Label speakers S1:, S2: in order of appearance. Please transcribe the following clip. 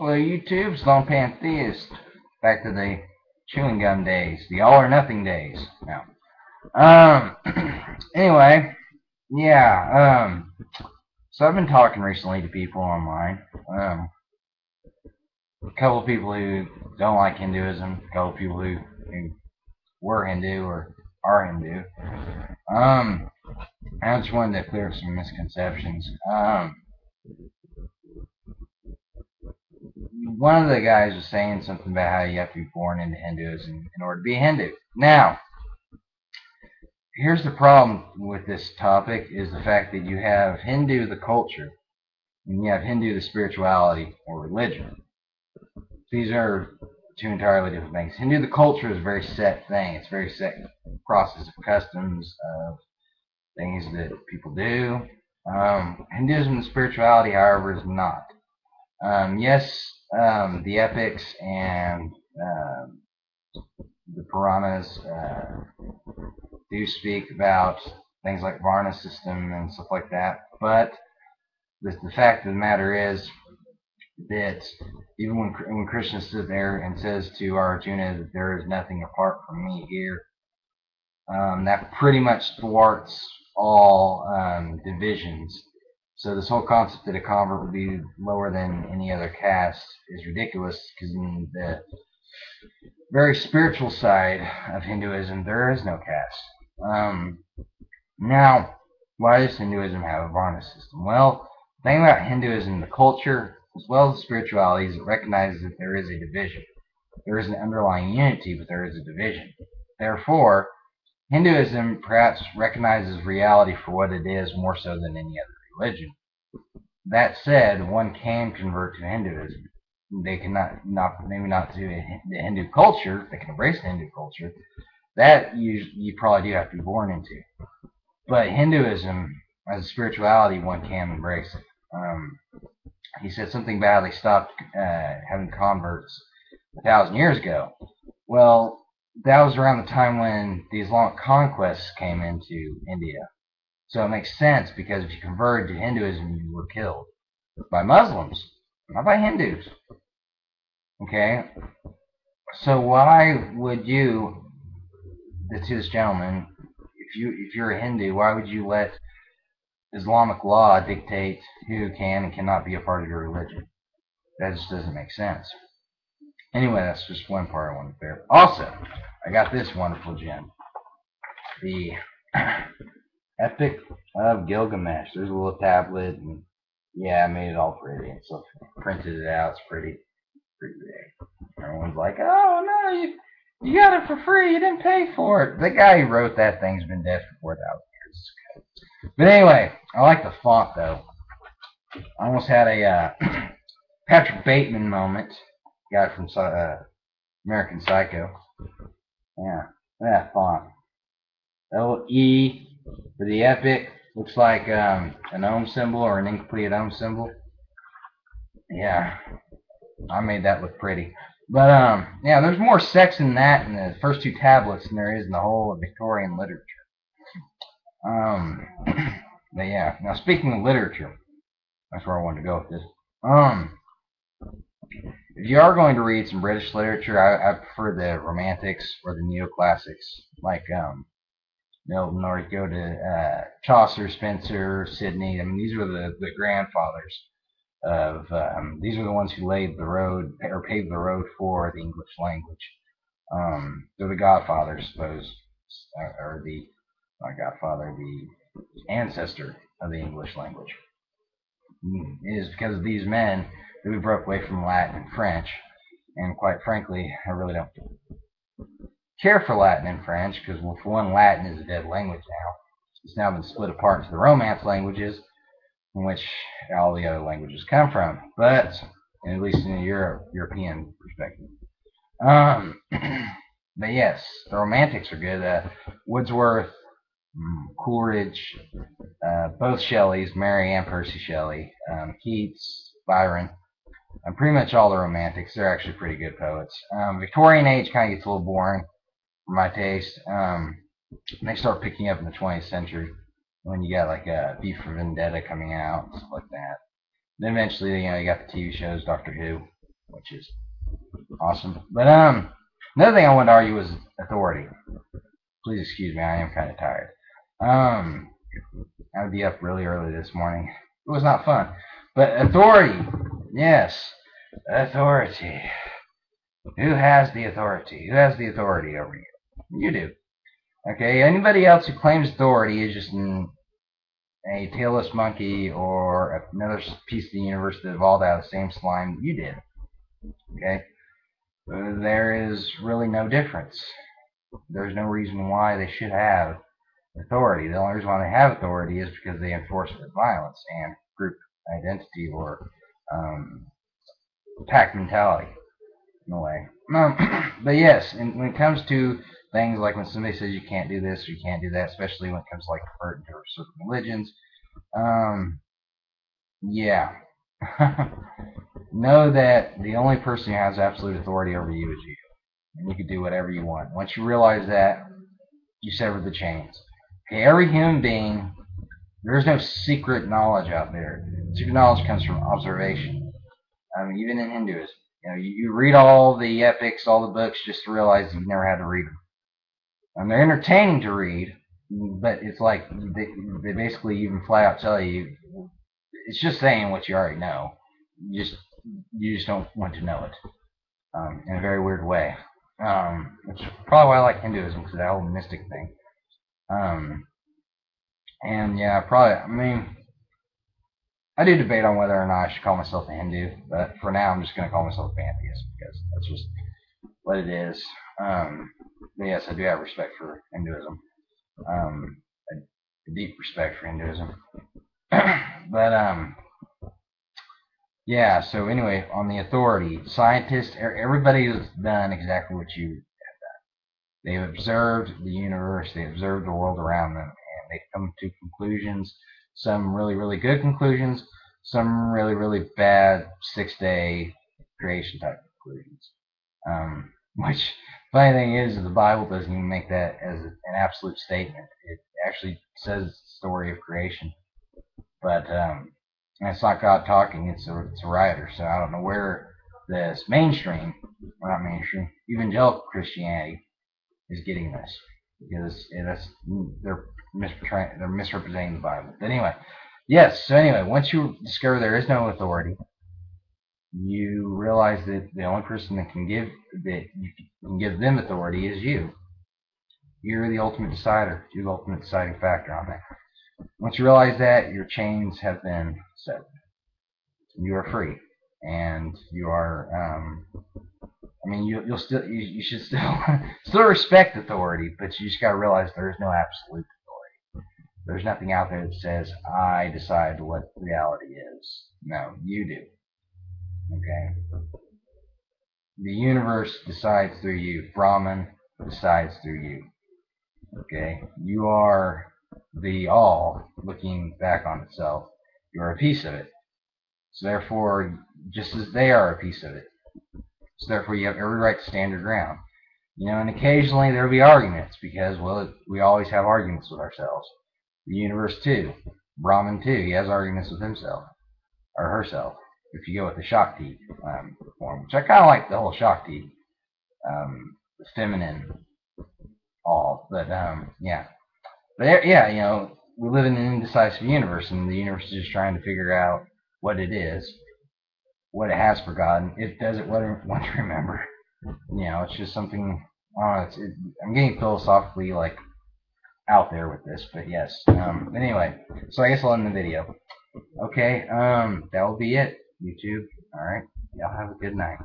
S1: Hello YouTube, Sloan Pantheist. Back to the chewing gum days, the all or nothing days. Now, anyway, yeah, so I've been talking recently to people online. A couple of people who don't like Hinduism, a couple of people who were Hindu or are Hindu. I just wanted to clear up some misconceptions. One of the guys was saying something about how you have to be born into Hinduism in order to be a Hindu. Now, here's the problem with this topic is the fact that you have Hindu the culture and you have Hindu the spirituality or religion. These are two entirely different things. Hindu the culture is a very set thing. It's a very set process of customs, of things that people do. Hinduism the spirituality, however, is not. Yes, the epics and the Puranas do speak about things like Varna system and stuff like that, but the fact of the matter is that even when Krishna stood there and says to Arjuna that there is nothing apart from me here, that pretty much thwarts all divisions. So this whole concept that a convert would be lower than any other caste is ridiculous, because in the very spiritual side of Hinduism, there is no caste. Now, why does Hinduism have a Varna system? Well, the thing about Hinduism, the culture, as well as the spirituality, is it recognizes that there is a division. There is an underlying unity, but there is a division. Therefore, Hinduism perhaps recognizes reality for what it is more so than any other religion. That said, one can convert to Hinduism. They cannot, maybe not to the Hindu culture. They can embrace the Hindu culture. That you probably do have to be born into. But Hinduism, as a spirituality, one can embrace it. He said something about they stopped having converts 1,000 years ago. Well, that was around the time when the Islamic conquests came into India. So it makes sense, because if you converted to Hinduism, you were killed by Muslims, not by Hindus. Okay? So why would you, to this gentleman, if you're a Hindu, why would you let Islamic law dictate who can and cannot be a part of your religion? That just doesn't make sense. Anyway, that's just one part I wanted to clear. Also, I got this wonderful gem. The Epic of Gilgamesh. There's a little tablet, and yeah, I made it all pretty, and so printed it out. It's pretty big. Everyone's like, "Oh no, you got it for free. You didn't pay for it." The guy who wrote that thing's been dead for 4,000 years. But anyway, I like the font though. I almost had a Patrick Bateman moment. Guy from American Psycho. Yeah, that font. That little E for the epic looks like an ohm symbol or an incomplete ohm symbol. Yeah, I made that look pretty. But yeah, there's more sex in that in the first two tablets than there is in the whole of Victorian literature. But yeah, now speaking of literature, that's where I wanted to go with this. If you are going to read some British literature, I prefer the Romantics or the Neoclassics, like Milton, or you go to Chaucer, Spencer, Sidney. I mean, these were the grandfathers of, these are the ones who laid the road, or paved the road for the English language. They're the godfathers, I suppose, or the, not godfather, the ancestor of the English language. It is because of these men that we broke away from Latin and French, and quite frankly, I really don't care for Latin and French, because, well, for one, Latin is a dead language now. It's now been split apart into the Romance languages, from which all the other languages come from, but at least in a European perspective. But yes, the Romantics are good. Wordsworth, Coleridge, both Shelleys, Mary and Percy Shelley, Keats, Byron, and pretty much all the Romantics. They're actually pretty good poets. Victorian age kind of gets a little boring for my taste. They start picking up in the 20th century when you got like V for Vendetta coming out and stuff like that. Then eventually, you got the TV shows, Doctor Who. which is awesome. But another thing I wanted to argue was authority. Please excuse me, I am kind of tired. I would be up really early this morning. It was not fun. But authority, yes, authority. Who has the authority? Who has the authority over you? You do. Okay, anybody else who claims authority is just a tailless monkey or another piece of the universe that evolved out of the same slime that you did. Okay, there is really no difference. There's no reason why they should have authority. The only reason why they have authority is because they enforce with violence and group identity or pack mentality in a way. But yes, and when it comes to things like when somebody says you can't do this or you can't do that, especially when it comes to like converting to certain religions, yeah. Know that the only person who has absolute authority over you is you. And you can do whatever you want. Once you realize that, you sever the chains. Okay, every human being, there's no secret knowledge out there. Secret knowledge comes from observation. Even in Hinduism. You read all the epics, all the books, just to realize you've never had to read them. And they're entertaining to read, but it's like they basically even flat out tell you, it's just saying what you already know. You just don't want to know it in a very weird way. Which is probably why I like Hinduism, because of that whole mystic thing. And yeah, probably, I do debate on whether or not I should call myself a Hindu, but for now I'm just going to call myself a pantheist, because that's just what it is. But yes, I do have respect for Hinduism. A deep respect for Hinduism. But, yeah, so anyway, on the authority, scientists, everybody has done exactly what you have done. They've observed the universe, they've observed the world around them, and they've come to conclusions, some really, really good conclusions, some really, really bad 6-day creation type conclusions. Which, funny thing is, the Bible doesn't even make that as an absolute statement. It actually says it's the story of creation. But, and it's not God talking, it's a writer. So I don't know where this mainstream, well, not mainstream, evangelical Christianity is getting this, because they're misrepresenting the Bible. But anyway, yes. So anyway, once you discover there is no authority, you realize that the only person that you can give them authority is you. You're the ultimate decider. You're the ultimate deciding factor on that. Once you realize that, your chains have been severed. You are free, and you are. You should still respect authority, but you just gotta realize there is no absolute authority. There's nothing out there that says I decide what reality is. No, you do. Okay. The universe decides through you. Brahman decides through you. Okay. You are the all looking back on itself. You are a piece of it. So therefore, just as they are a piece of it, so therefore you have every right to stand your ground. And occasionally there will be arguments, because, well, we always have arguments with ourselves. The universe too. Brahman too. He has arguments with himself or herself. If you go with the Shakti form, which I kind of like the whole Shakti, the feminine all, but yeah. But yeah, we live in an indecisive universe, and the universe is just trying to figure out what it is, what it has for God, and it does it want to remember. It's just something. I'm getting philosophically out there with this, but yes. Anyway, so I guess I'll end the video. Okay, that will be it, YouTube. All right, y'all have a good night.